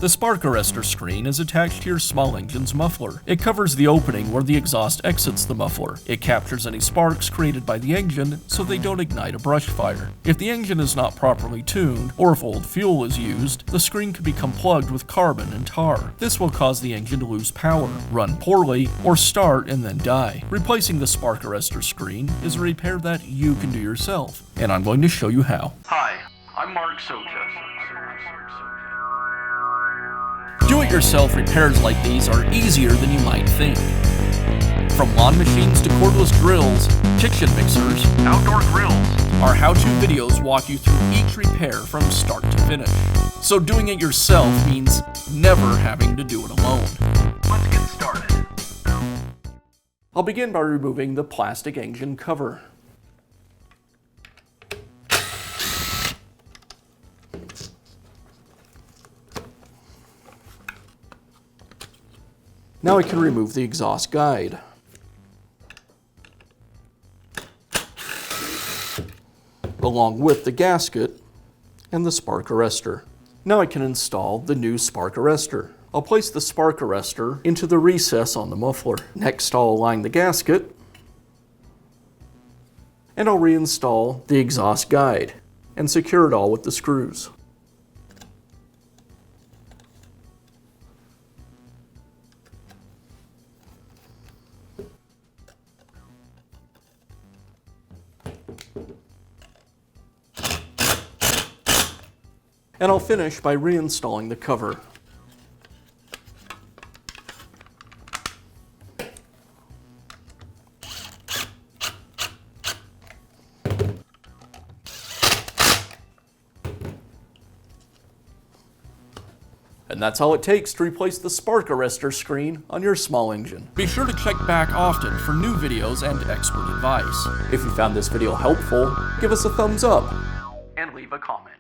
The Spark Arrestor screen is attached to your small engine's muffler. It covers the opening where the exhaust exits the muffler. It captures any sparks created by the engine so they don't ignite a brush fire. If the engine is not properly tuned, or if old fuel is used, the screen can become plugged with carbon and tar. This will cause the engine to lose power, run poorly, or start and then die. Replacing the Spark Arrestor screen is a repair that you can do yourself, and I'm going to show you how. Hi, I'm Mark Socha. Do-it-yourself repairs like these are easier than you might think. From lawn machines to cordless drills, kitchen mixers, Outdoor grills. our how-to videos walk you through each repair from start to finish. So doing it yourself means never having to do it alone. Let's get started. I'll begin by removing the plastic engine cover. Now I can remove the exhaust guide. Along with the gasket and the Spark Arrestor. Now I can install the new Spark Arrestor. I'll place the Spark Arrestor into the recess on the muffler. Next, I'll align the gasket, and I'll reinstall the exhaust guide and secure it all with the screws. And I'll finish by reinstalling the cover. And that's all it takes to replace the Spark Arrestor screen on your small engine. Be sure to check back often for new videos and expert advice. If you found this video helpful, give us a thumbs up And leave a comment.